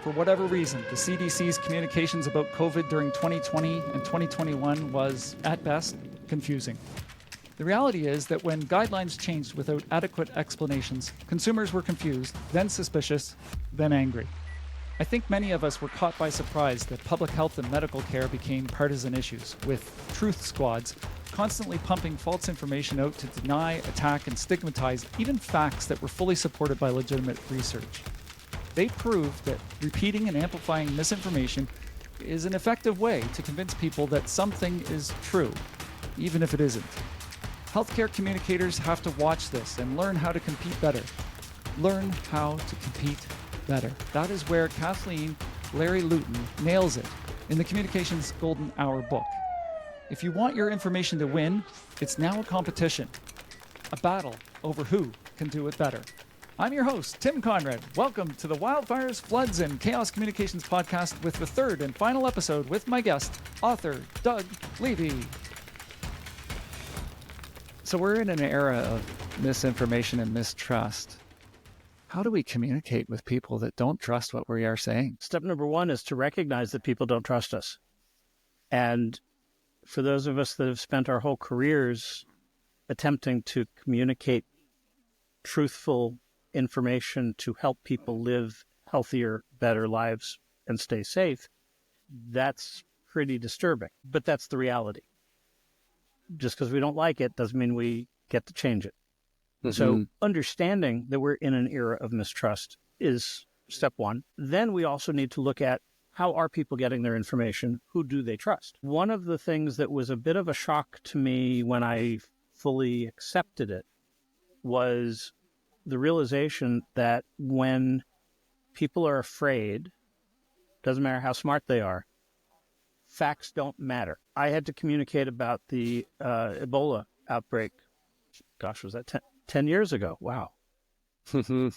For whatever reason, the CDC's communications about COVID during 2020 and 2021 was, at best, confusing. The reality is that when guidelines changed without adequate explanations, consumers were confused, then suspicious, then angry. I think many of us were caught by surprise that public health and medical care became partisan issues, with truth squads constantly pumping false information out to deny, attack, and stigmatize even facts that were fully supported by legitimate research. They proved that repeating and amplifying misinformation is an effective way to convince people that something is true, even if it isn't. Healthcare communicators have to watch this and learn how to compete better. Learn how to compete better. That is where Kathleen Larry Luton nails it in the Communications Golden Hour book. If you want your information to win, it's now a competition, a battle over who can do it better. I'm your host, Tim Conrad. Welcome to the Wildfires, Floods, and Chaos Communications podcast with the third and final episode with my guest, author Doug Levy. So we're in an era of misinformation and mistrust. How do we communicate with people that don't trust what we are saying? Step number one is to recognize that people don't trust us. And for those of us that have spent our whole careers attempting to communicate truthful information to help people live healthier, better lives and stay safe, that's pretty disturbing. But that's the reality. Just because we don't like it doesn't mean we get to change it. Mm-hmm. So understanding that we're in an era of mistrust is step one. Then we also need to look at how are people getting their information? Who do they trust? One of the things that was a bit of a shock to me when I fully accepted it was the realization that when people are afraid, doesn't matter how smart they are, facts don't matter. I had to communicate about the Ebola outbreak. Gosh, was that 10 years ago? Wow.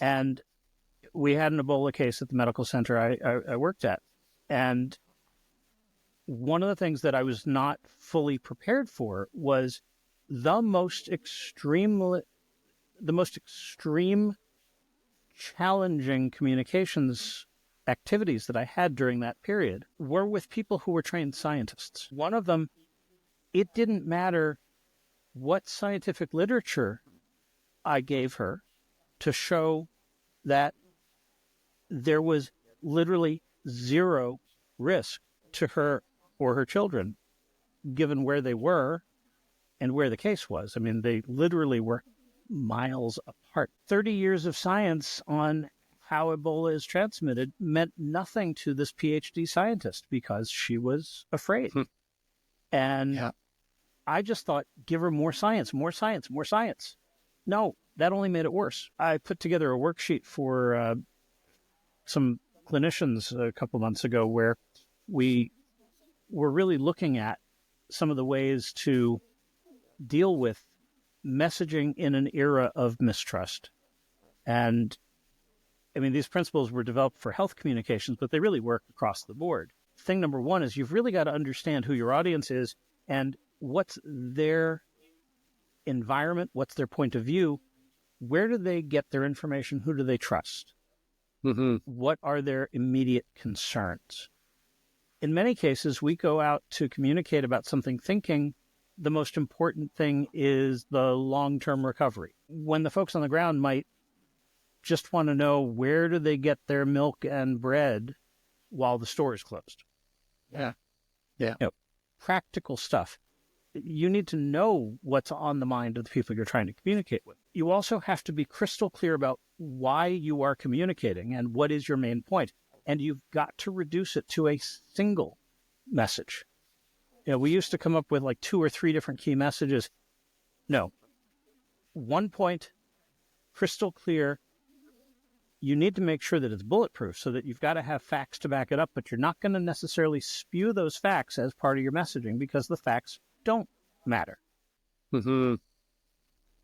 And we had an Ebola case at the medical center I worked at. And one of the things that I was not fully prepared for was the most extreme challenging communications activities that I had during that period were with people who were trained scientists. One of them, it didn't matter what scientific literature I gave her to show that there was literally zero risk to her or her children, given where they were and where the case was. I mean, they literally were miles apart. 30 years of science on how Ebola is transmitted meant nothing to this PhD scientist because she was afraid. And I just thought, give her more science, more science, more science. No, that only made it worse. I put together a worksheet for some clinicians a couple months ago where we were really looking at some of the ways to deal with messaging in an era of mistrust. And I mean, these principles were developed for health communications, but they really work across the board. Thing number one is you've really got to understand who your audience is and what's their environment, what's their point of view, where do they get their information, who do they trust? What are their immediate concerns? In many cases, we go out to communicate about something thinking the most important thing is the long-term recovery, when the folks on the ground might just want to know where do they get their milk and bread while the store is closed. Practical stuff. You need to know what's on the mind of the people you're trying to communicate with. You also have to be crystal clear about why you are communicating and what is your main point. And you've got to reduce it to a single message. We used to come up with like 2 or 3 different key messages. No. One point, crystal clear. You need to make sure that it's bulletproof so that you've got to have facts to back it up, but you're not going to necessarily spew those facts as part of your messaging because the facts don't matter.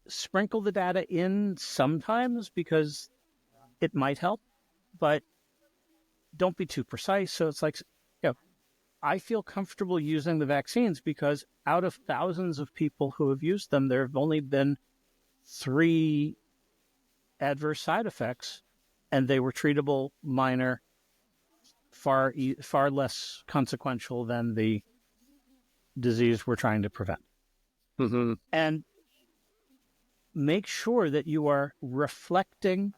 Sprinkle the data in sometimes because it might help, but don't be too precise. So it's like, I feel comfortable using the vaccines because out of thousands of people who have used them, there have only been 3 adverse side effects, and they were treatable, minor, far less consequential than the disease we're trying to prevent. Mm-hmm. And make sure that you are reflecting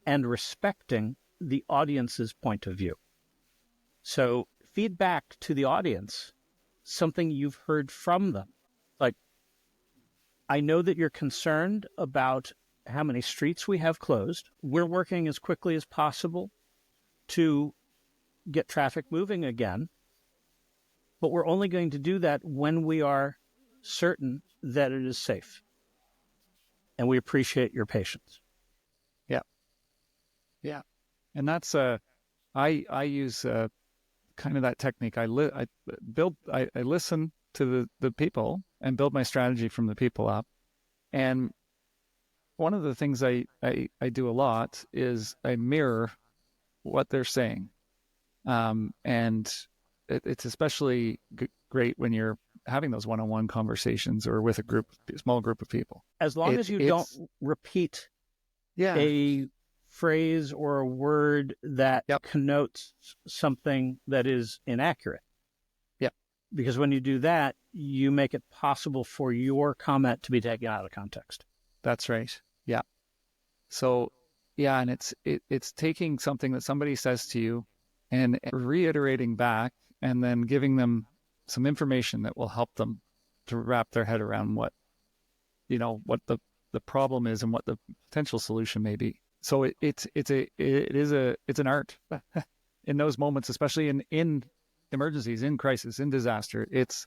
and respecting the audience's point of view. So feedback to the audience, something you've heard from them. Like, I know that you're concerned about how many streets we have closed. We're working as quickly as possible to get traffic moving again, but we're only going to do that when we are certain that it is safe. And we appreciate your patience. Yeah. Yeah. And that's, I use kind of that technique. I listen to the people and build my strategy from the people up. And one of the things I do a lot is I mirror what they're saying. And it's especially great when you're having those one-on-one conversations or with a small group of people. As long as you don't repeat a phrase or a word that connotes something that is inaccurate. Yep. Because when you do that, you make it possible for your comment to be taken out of context. That's right. Yeah. So, yeah, and it's taking something that somebody says to you and reiterating back and then giving them some information that will help them to wrap their head around what the problem is and what the potential solution may be. So it's an art in those moments, especially in emergencies, in crisis, in disaster. It's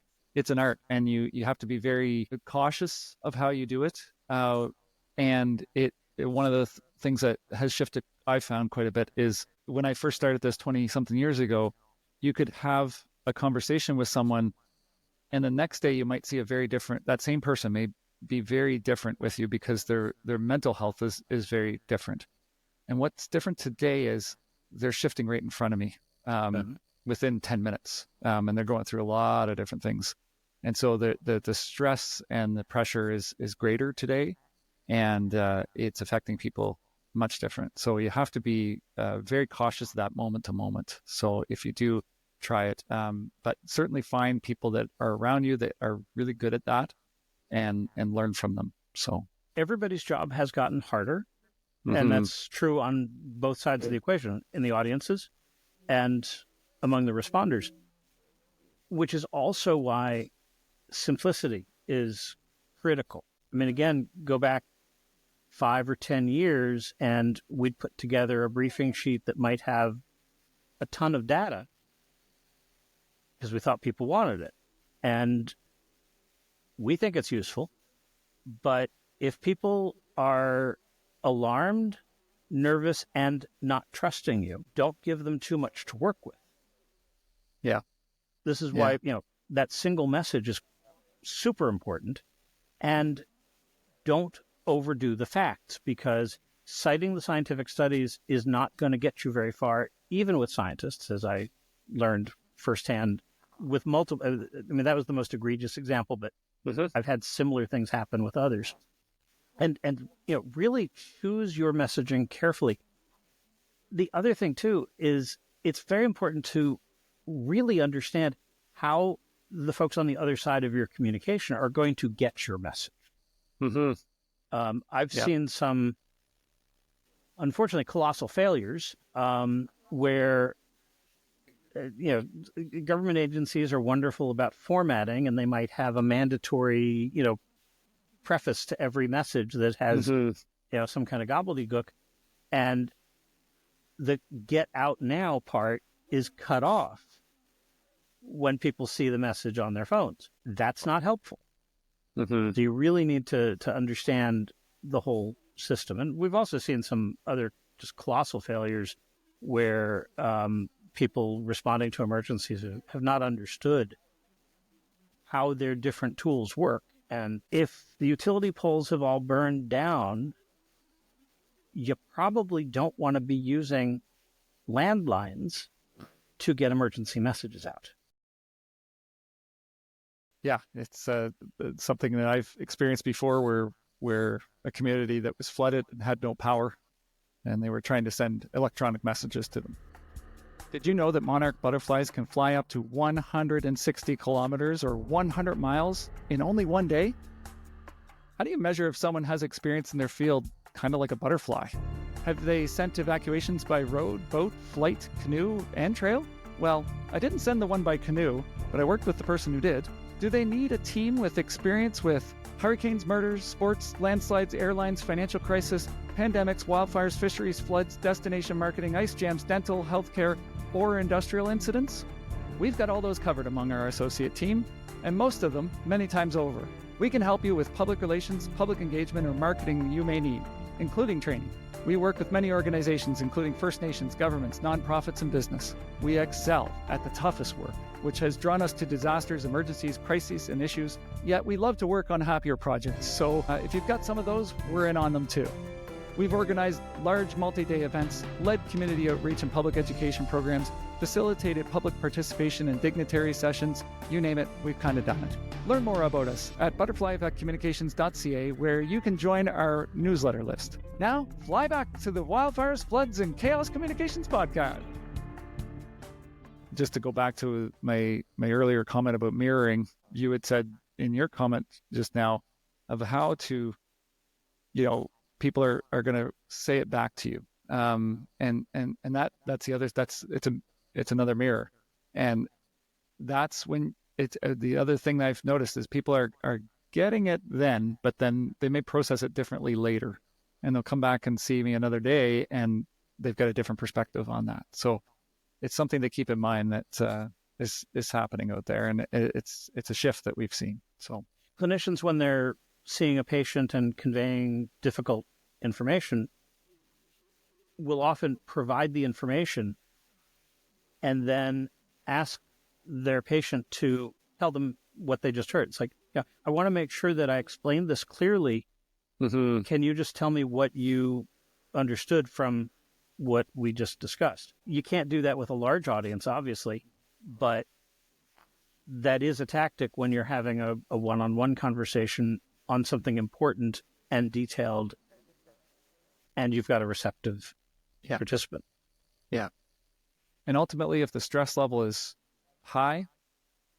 an art, and you have to be very cautious of how you do it. And one of the things that has shifted, I found quite a bit, is when I first started this 20-something years ago, you could have a conversation with someone, and the next day you might see that same person may be very different with you because their mental health is very different. And what's different today is they're shifting right in front of me within 10 minutes. And they're going through a lot of different things. And so the stress and the pressure is greater today, and it's affecting people much different. So you have to be very cautious of that moment to moment. So if you do, try it. But certainly find people that are around you that are really good at that and learn from them. So everybody's job has gotten harder. And that's true on both sides of the equation, in the audiences and among the responders, which is also why simplicity is critical. I mean, again, go back 5 or 10 years and we'd put together a briefing sheet that might have a ton of data because we thought people wanted it. And we think it's useful, but if people are alarmed, nervous, and not trusting you, don't give them too much to work with. Yeah. This is why, that single message is super important. And don't overdo the facts, because citing the scientific studies is not going to get you very far, even with scientists, as I learned firsthand with multiple. I mean, that was the most egregious example, but I've had similar things happen with others. And really choose your messaging carefully. The other thing, too, is it's very important to really understand how the folks on the other side of your communication are going to get your message. I've seen some, unfortunately, colossal failures where, government agencies are wonderful about formatting, and they might have a mandatory, preface to every message that has, some kind of gobbledygook, and the get out now part is cut off when people see the message on their phones. That's not helpful. So you really need to understand the whole system. And we've also seen some other just colossal failures where people responding to emergencies have not understood how their different tools work. And if the utility poles have all burned down, you probably don't want to be using landlines to get emergency messages out. Yeah, it's something that I've experienced before where a community that was flooded and had no power, and they were trying to send electronic messages to them. Did you know that monarch butterflies can fly up to 160 kilometers or 100 miles in only one day? How do you measure if someone has experience in their field, kind of like a butterfly? Have they sent evacuations by road, boat, flight, canoe, and trail? Well, I didn't send the one by canoe, but I worked with the person who did. Do they need a team with experience with hurricanes, murders, sports, landslides, airlines, financial crisis, pandemics, wildfires, fisheries, floods, destination marketing, ice jams, dental, healthcare, or industrial incidents? We've got all those covered among our associate team, and most of them many times over. We can help you with public relations, public engagement, or marketing you may need, including training. We work with many organizations, including First Nations, governments, nonprofits, and business. We excel at the toughest work, which has drawn us to disasters, emergencies, crises, and issues. Yet we love to work on happier projects. So if you've got some of those, we're in on them too. We've organized large multi-day events, led community outreach and public education programs, facilitated public participation in dignitary sessions. You name it, we've kind of done it. Learn more about us at butterfly.communications.ca, where you can join our newsletter list. Now, fly back to the Wildfires, Floods, and Chaos Communications podcast. Just to go back to my earlier comment about mirroring, you had said in your comment just now of how to, people are going to say it back to you. And that's the other, it's another mirror. And that's when it's the other thing that I've noticed is people are getting it then, but then they may process it differently later, and they'll come back and see me another day and they've got a different perspective on that. So it's something to keep in mind that is happening out there, and it's a shift that we've seen. So clinicians, when they're seeing a patient and conveying difficult information, will often provide the information and then ask their patient to tell them what they just heard. It's like, yeah, I want to make sure that I explained this clearly. Mm-hmm. Can you just tell me what you understood from what we just discussed? You can't do that with a large audience, obviously, but that is a tactic when you're having a one-on-one conversation on something important and detailed, and you've got a receptive participant. Yeah. And ultimately, if the stress level is high,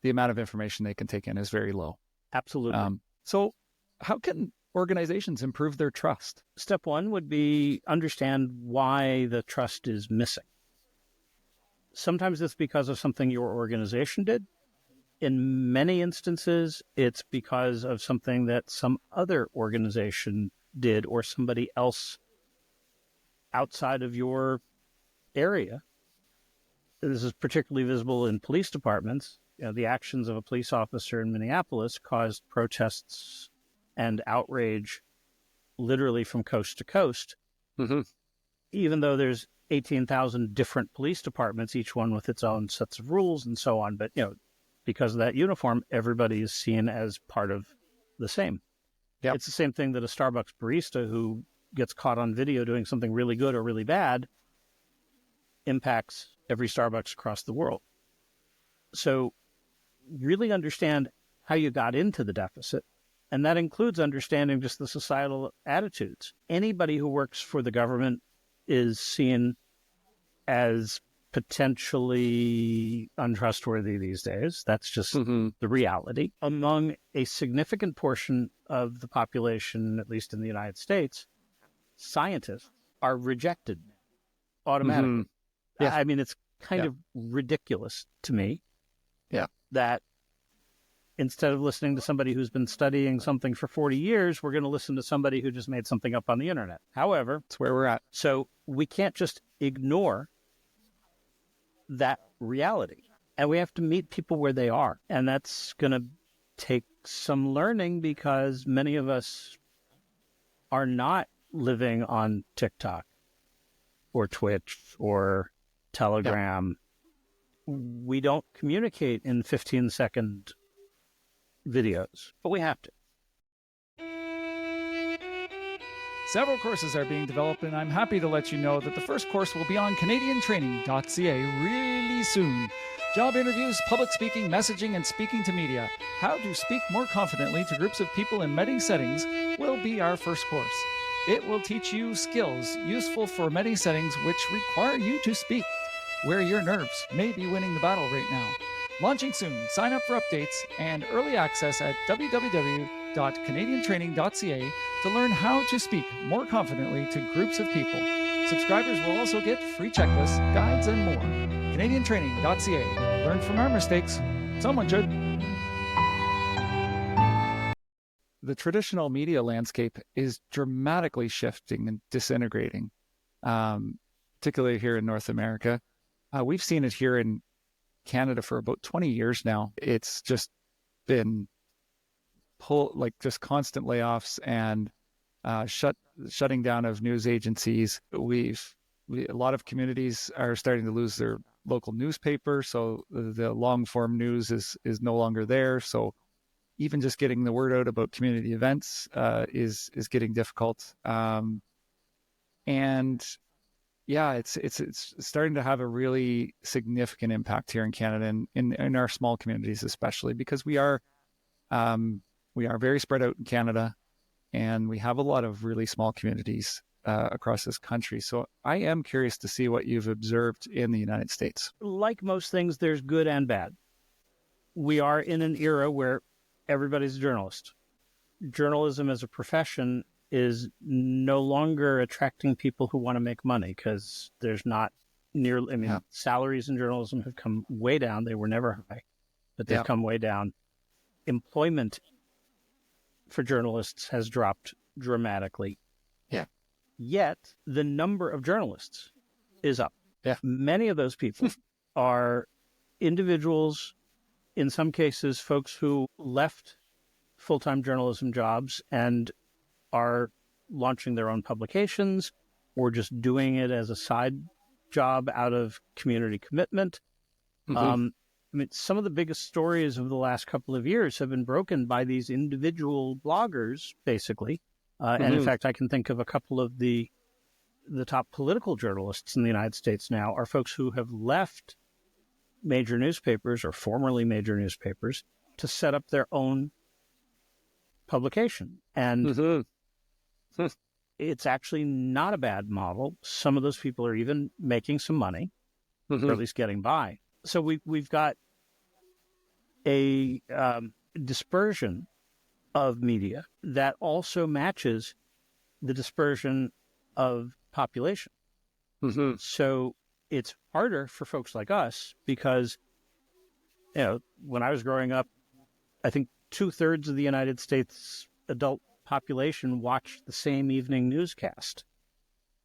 the amount of information they can take in is very low. Absolutely. So how can organizations improve their trust? Step one would be understand why the trust is missing. Sometimes it's because of something your organization did. In many instances, it's because of something that some other organization did or somebody else outside of your area. This is particularly visible in police departments. The actions of a police officer in Minneapolis caused protests and outrage literally from coast to coast. Mm-hmm. Even though there's 18,000 different police departments, each one with its own sets of rules and so on. But, because of that uniform, everybody is seen as part of the same. Yep. It's the same thing that a Starbucks barista who gets caught on video doing something really good or really bad impacts every Starbucks across the world. So really understand how you got into the deficit. And that includes understanding just the societal attitudes. Anybody who works for the government is seen as potentially untrustworthy these days. That's just the reality. Among a significant portion of the population, at least in the United States, scientists are rejected automatically. Mm-hmm. Yeah. I mean, it's kind of ridiculous to me that instead of listening to somebody who's been studying something for 40 years, we're going to listen to somebody who just made something up on the internet. However, that's where we're at. So we can't just ignore that reality. And we have to meet people where they are. And that's going to take some learning because many of us are not living on TikTok or Twitch or Telegram. Yep. We don't communicate in 15-second videos, but we have to. Several courses are being developed, and I'm happy to let you know that the first course will be on CanadianTraining.ca really soon. Job interviews, public speaking, messaging, and speaking to media. How to speak more confidently to groups of people in many settings will be our first course. It will teach you skills useful for many settings which require you to speak. where your nerves may be winning the battle right now. Launching soon. Sign up for updates and early access at www.canadiantraining.ca to learn how to speak more confidently to groups of people. Subscribers will also get free checklists, guides, and more. CanadianTraining.ca. Learn from our mistakes. Someone should. The traditional media landscape is dramatically shifting and disintegrating, particularly here in North America. We've seen it here in Canada for about 20 years now. It's just been just constant layoffs and shutting down of news agencies. A lot of communities are starting to lose their local newspaper, so the long form news is no longer there. So even just getting the word out about community events is getting difficult. And yeah, it's starting to have a really significant impact here in Canada and in our small communities, especially because we are very spread out in Canada, and we have a lot of really small communities across this country. So I am curious to see what you've observed in the United States. Like most things, there's good and bad. We are in an era where everybody's a journalist. Journalism as a profession is no longer attracting people who want to make money because there's not salaries in journalism have come way down. They were never high, but they've come way down. Employment for journalists has dropped dramatically. Yeah. Yet the number of journalists is up. Yeah. Many of those people are individuals, in some cases, folks who left full-time journalism jobs and are launching their own publications or just doing it as a side job out of community commitment. Some of the biggest stories of the last couple of years have been broken by these individual bloggers, basically. And in fact, I can think of a couple of the top political journalists in the United States now are folks who have left major newspapers or formerly major newspapers to set up their own publication. And it's actually not a bad model. Some of those people are even making some money, or at least getting by. So we've got a dispersion of media that also matches the dispersion of population. So it's harder for folks like us because, when I was growing up, I think 2/3 of the United States adult population watched the same evening newscast.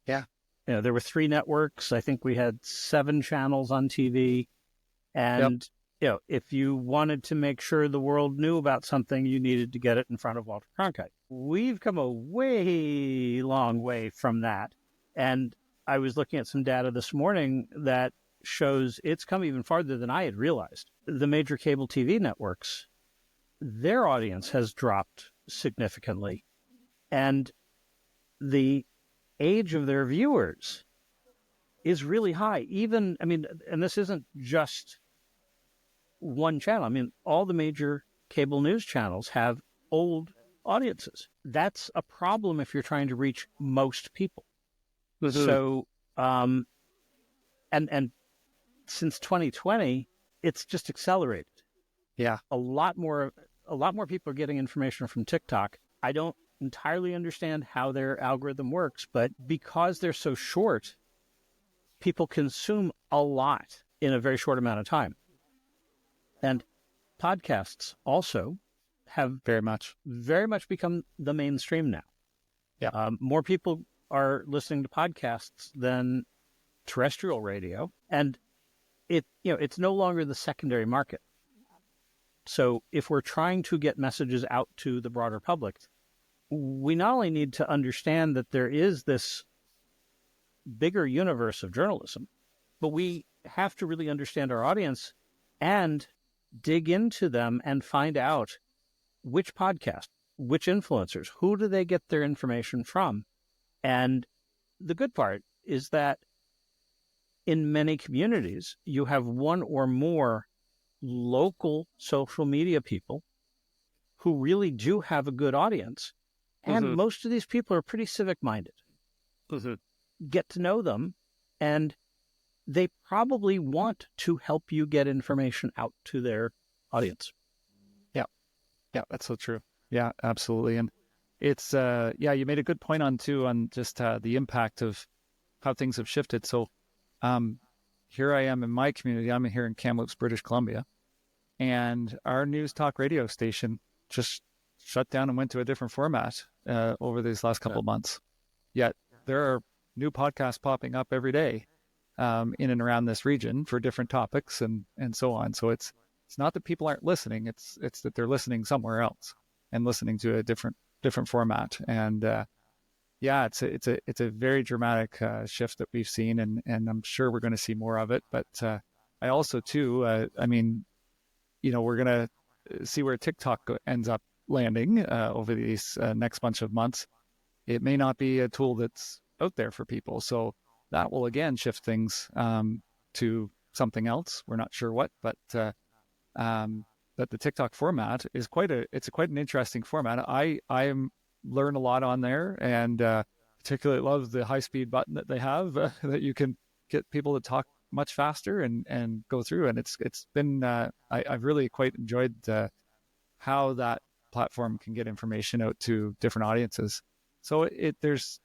Yeah. There were 3 networks. I think we had 7 channels on TV. And, if you wanted to make sure the world knew about something, you needed to get it in front of Walter Cronkite. We've come a way long way from that. And I was looking at some data this morning that shows it's come even farther than I had realized. The major cable TV networks, their audience has dropped significantly. And the age of their viewers is really high. And this isn't just one channel. All the major cable news channels have old audiences. That's a problem if you're trying to reach most people. So, and since 2020, it's just accelerated. Yeah. A lot more people are getting information from TikTok. I don't entirely understand how their algorithm works, but because they're so short, people consume a lot in a very short amount of time. And podcasts also have very much become the mainstream now. Yeah. More people are listening to podcasts than terrestrial radio, and it's no longer the secondary market. So if we're trying to get messages out to the broader public, we not only need to understand that there is this bigger universe of journalism, but we have to really understand our audience and dig into them and find out which podcast, which influencers, who do they get their information from? And the good part is that in many communities, you have one or more local social media people who really do have a good audience. And most of these people are pretty civic-minded. Get to know them, and they probably want to help you get information out to their audience. Yeah, that's so true. Yeah, absolutely. And it's, you made a good point on just the impact of how things have shifted. So here I am in my community. I'm here in Kamloops, British Columbia. And our news talk radio station just shut down and went to a different format over these last couple of months. Yet there are new podcasts popping up every day in and around this region for different topics and so on. So it's not that people aren't listening; it's that they're listening somewhere else and listening to a different format. And it's a very dramatic shift that we've seen, and I'm sure we're going to see more of it. But I also too, we're going to see where TikTok ends up landing over these next bunch of months. It may not be a tool that's out there for people, so that will again shift things to something else. We're not sure what, but the TikTok format is quite an interesting format. I learn a lot on there, and particularly love the high speed button that they have that you can get people to talk much faster and go through. And it's been I've really quite enjoyed how that platform can get information out to different audiences. So there's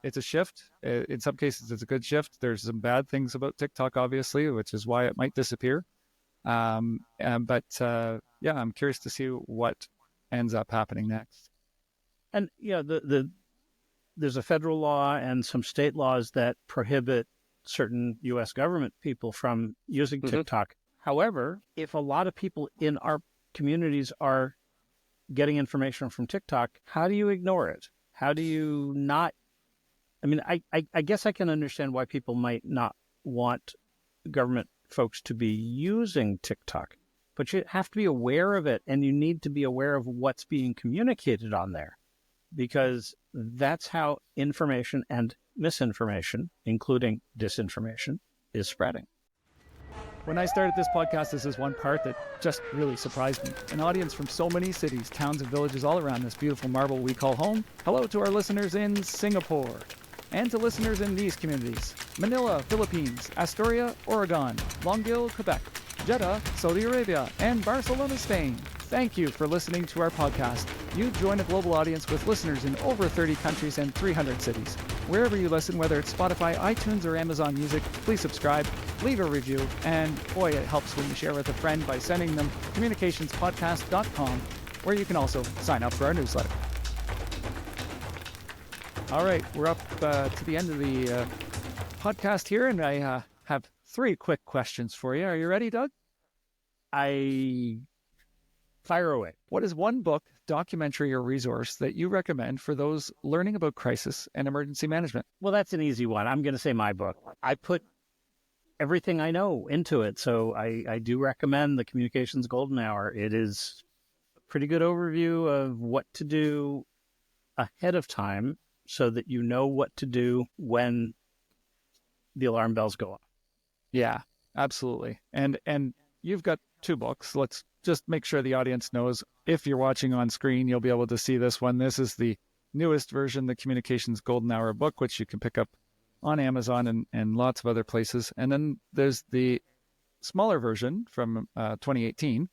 it's a shift. In some cases, it's a good shift. There's some bad things about TikTok, obviously, which is why it might disappear. I'm curious to see what ends up happening next. And there's a federal law and some state laws that prohibit certain U.S. government people from using TikTok. However, if a lot of people in our communities are getting information from TikTok, how do you ignore it? How do you not? I mean, I guess I can understand why people might not want government folks to be using TikTok, but you have to be aware of it, and you need to be aware of what's being communicated on there, because that's how information and misinformation, including disinformation, is spreading. When I started this podcast, this is one part that just really surprised me. An audience from so many cities, towns, and villages all around this beautiful marble we call home. Hello to our listeners in Singapore, and to listeners in these communities: Manila, Philippines; Astoria, Oregon; Longueuil, Quebec; Jeddah, Saudi Arabia; and Barcelona, Spain. Thank you for listening to our podcast. You join a global audience with listeners in over 30 countries and 300 cities. Wherever you listen, whether it's Spotify, iTunes, or Amazon Music, please subscribe, leave a review, and boy, it helps when you share with a friend by sending them communicationspodcast.com, where you can also sign up for our newsletter. All right, we're up to the end of the podcast here, and I have 3 quick questions for you. Are you ready, Doug? Fire away. What is one book, documentary, or resource that you recommend for those learning about crisis and emergency management? Well, that's an easy one. I'm going to say my book. I put everything I know into it, so I do recommend the Communications Golden Hour. It is a pretty good overview of what to do ahead of time so that you know what to do when the alarm bells go off. Yeah, absolutely. And you've got 2 books. Let's just make sure the audience knows. If you're watching on screen, you'll be able to see this one. This is the newest version, the Communications Golden Hour book, which you can pick up on Amazon and lots of other places. And then there's the smaller version from 2018,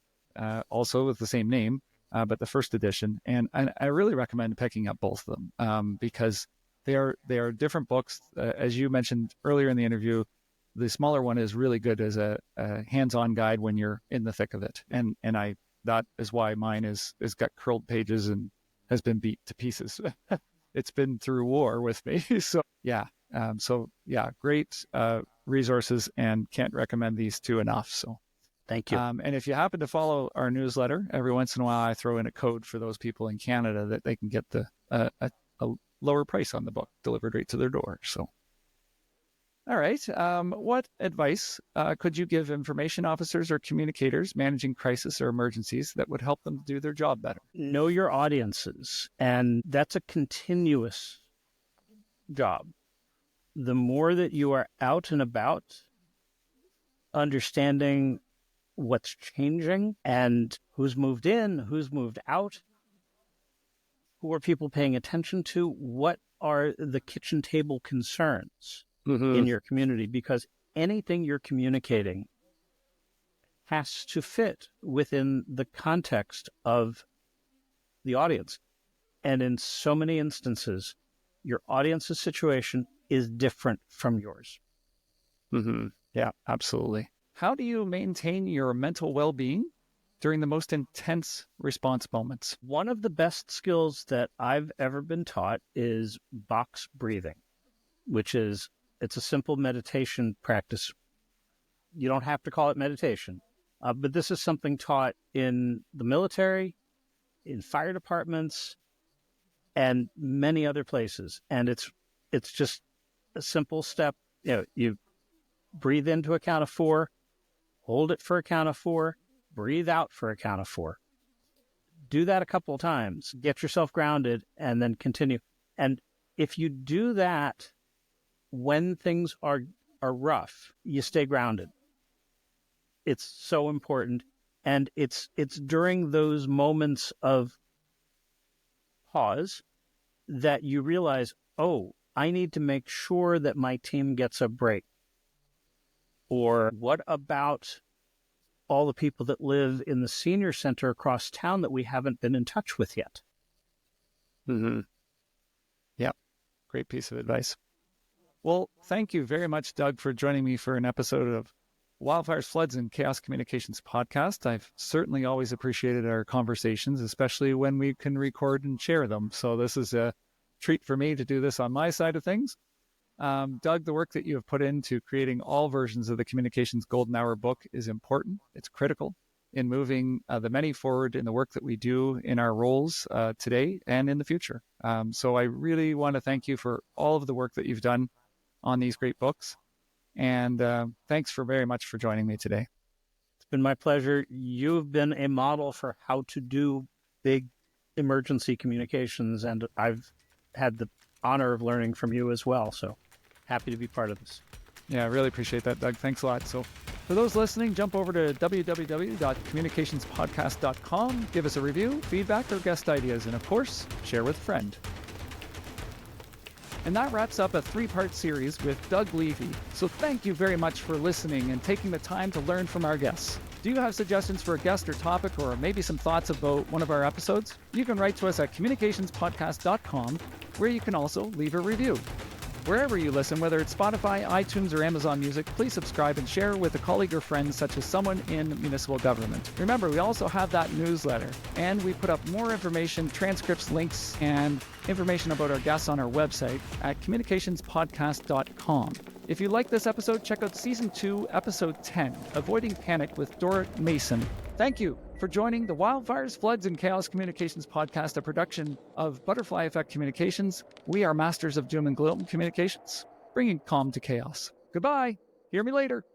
also with the same name, but the first edition. And I really recommend picking up both of them because they are different books. As you mentioned earlier in the interview, the smaller one is really good as a hands-on guide when you're in the thick of it. And that is why mine is got curled pages and has been beat to pieces. It's been through war with me. So great resources, and can't recommend these 2 enough. So thank you. And if you happen to follow our newsletter, every once in a while I throw in a code for those people in Canada that they can get a lower price on the book delivered right to their door. So. All right. What advice could you give information officers or communicators managing crisis or emergencies that would help them do their job better? Know your audiences, and that's a continuous job. The more that you are out and about, understanding what's changing and who's moved in, who's moved out, who are people paying attention to, what are the kitchen table concerns in your community, because anything you're communicating has to fit within the context of the audience. And in so many instances, your audience's situation is different from yours. Mm-hmm. Yeah, absolutely. How do you maintain your mental well-being during the most intense response moments? One of the best skills that I've ever been taught is box breathing, which is, it's a simple meditation practice. You don't have to call it meditation, but this is something taught in the military, in fire departments, and many other places. And it's just a simple step. You breathe into a count of 4, hold it for a count of 4, breathe out for a count of 4. Do that a couple of times, get yourself grounded, and then continue. And if you do that when things are rough, you stay grounded. It's so important. And it's during those moments of pause that you realize, oh, I need to make sure that my team gets a break. Or what about all the people that live in the senior center across town that we haven't been in touch with yet? Mm-hmm. Yeah, great piece of advice. Well, thank you very much, Doug, for joining me for an episode of Wildfires, Floods, and Chaos Communications podcast. I've certainly always appreciated our conversations, especially when we can record and share them. So this is a treat for me to do this on my side of things. Doug, the work that you have put into creating all versions of the Communications Golden Hour book is important. It's critical in moving the many forward in the work that we do in our roles today and in the future. So I really want to thank you for all of the work that you've done on these great books. And thanks very much for joining me today. It's been my pleasure. You've been a model for how to do big emergency communications, and I've had the honor of learning from you as well. So happy to be part of this. Yeah, I really appreciate that, Doug. Thanks a lot. So for those listening, jump over to www.communicationspodcast.com. Give us a review, feedback, or guest ideas. And of course, share with a friend. And that wraps up a 3-part series with Doug Levy. So thank you very much for listening and taking the time to learn from our guests. Do you have suggestions for a guest or topic, or maybe some thoughts about one of our episodes? You can write to us at communicationspodcast.com, where you can also leave a review. Wherever you listen, whether it's Spotify, iTunes, or Amazon Music, please subscribe and share with a colleague or friend, such as someone in municipal government. Remember, we also have that newsletter, and we put up more information, transcripts, links, and information about our guests on our website at communicationspodcast.com. If you like this episode, check out Season 2, Episode 10, Avoiding Panic with Dorrit Mason. Thank you for joining the Wildfires, Floods, and Chaos Communications podcast, a production of Butterfly Effect Communications. We are masters of doom and gloom communications, bringing calm to chaos. Goodbye. Hear me later.